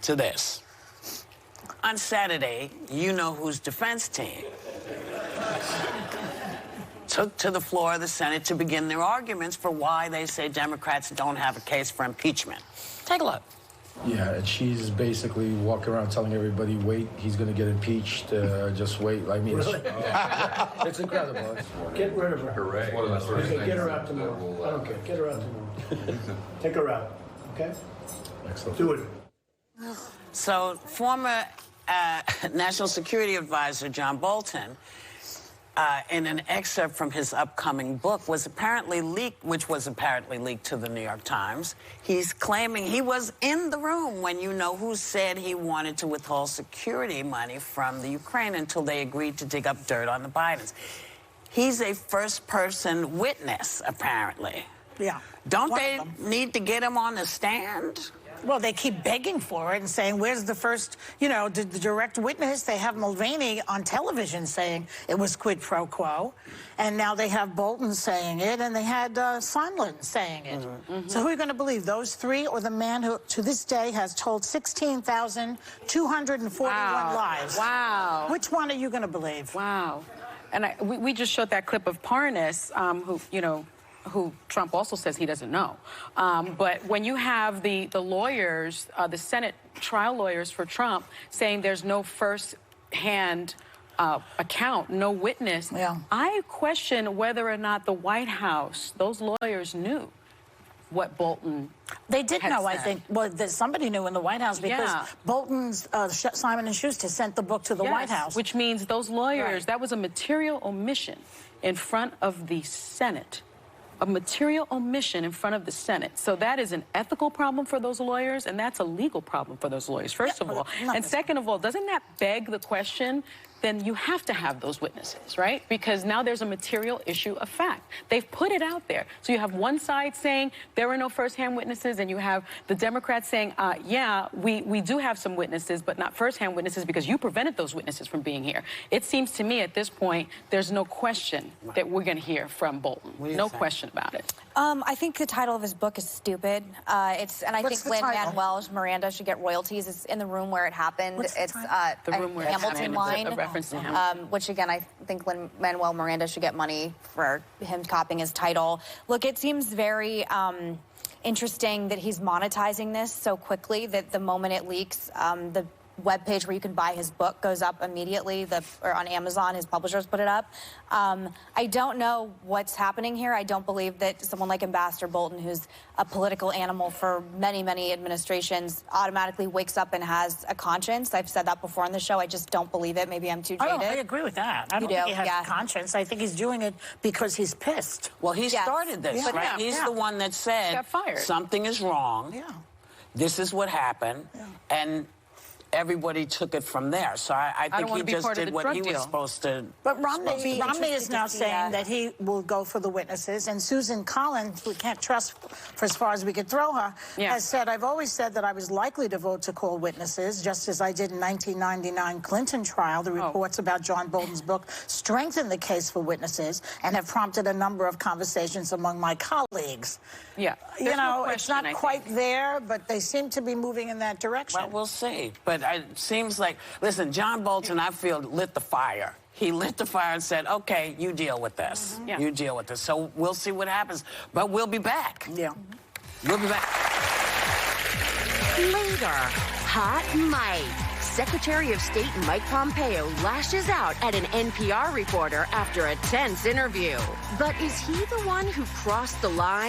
to this. On Saturday, you know whose defense team took to the floor of the Senate to begin their arguments for why they say Democrats don't have a case for impeachment. Take a look. Yeah, and she's basically walking around telling everybody, wait, he's going to get impeached, just wait. I mean, Really? it's incredible. Get rid of her. Hooray. Get her out tomorrow. I don't care. Get her out tomorrow. Take her out. Okay? Excellent. Do it. So former National Security Advisor John Bolton, in an excerpt from his upcoming book, which was apparently leaked to the New York Times, he's claiming he was in the room when you know who said he wanted to withhold security money from the Ukraine until they agreed to dig up dirt on the Bidens. He's a first-person witness, apparently. Yeah. Don't they need to get him on the stand? Well, they keep begging for it and saying, where's the first, the direct witness? They have Mulvaney on television saying it was quid pro quo. And now they have Bolton saying it, and they had Sondland saying it. So who are you going to believe, those three or the man who, to this day, has told 16,241 lies? Wow. Which one are you going to believe? Wow. And we just showed that clip of Parnas, who Trump also says he doesn't know. But when you have the lawyers, the Senate trial lawyers for Trump, saying there's no first-hand account, no witness, I question whether or not the White House, those lawyers knew what Bolton They did know, said. I think. Well, somebody knew in the White House because Bolton's, Simon & Schuster sent the book to the White House. Which means those lawyers, that was a material omission in front of the Senate. A material omission in front of the Senate. So that is an ethical problem for those lawyers, and that's a legal problem for those lawyers, first of all. And second of all, doesn't that beg the question, then you have to have those witnesses, right? Because now there's a material issue of fact. They've put it out there. So you have one side saying there were no first-hand witnesses, and you have the Democrats saying, yeah, we do have some witnesses, but not first-hand witnesses because you prevented those witnesses from being here. It seems to me at this point, there's no question that we're going to hear from Bolton. No question about it. I think the title of his book is stupid. I think Lin-Manuel Miranda should get royalties. It's in the room where it happened. It's the room where Hamilton line, which again I think Lin-Manuel Miranda should get money for him copying his title. Look, it seems very interesting that he's monetizing this so quickly that the moment it leaks, the webpage where you can buy his book goes up immediately, or on Amazon, his publishers put it up. I don't know what's happening here. I don't believe that someone like Ambassador Bolton, who's a political animal for many, many administrations, automatically wakes up and has a conscience. I've said that before on the show. I just don't believe it. Maybe I'm too jaded. I agree with that. I don't think he has a conscience. I think he's doing it because he's pissed. Well, he started this, right? He's the one that said got fired. Something is wrong. This is what happened. And everybody took it from there. So I think he just did what he was supposed to. But Romney is now saying that he will go for the witnesses. And Susan Collins, we can't trust for as far as we could throw her, has said, I've always said that I was likely to vote to call witnesses, just as I did in 1999 Clinton trial. The reports about John Bolton's book strengthened the case for witnesses and have prompted a number of conversations among my colleagues. It's not quite there, but they seem to be moving in that direction. Well, we'll see. But it seems like, listen, John Bolton, I feel, lit the fire. He lit the fire and said, okay, you deal with this. You deal with this. So we'll see what happens. But we'll be back. We'll be back. Later, Hot Mike. Secretary of State Mike Pompeo lashes out at an NPR reporter after a tense interview. But is he the one who crossed the line?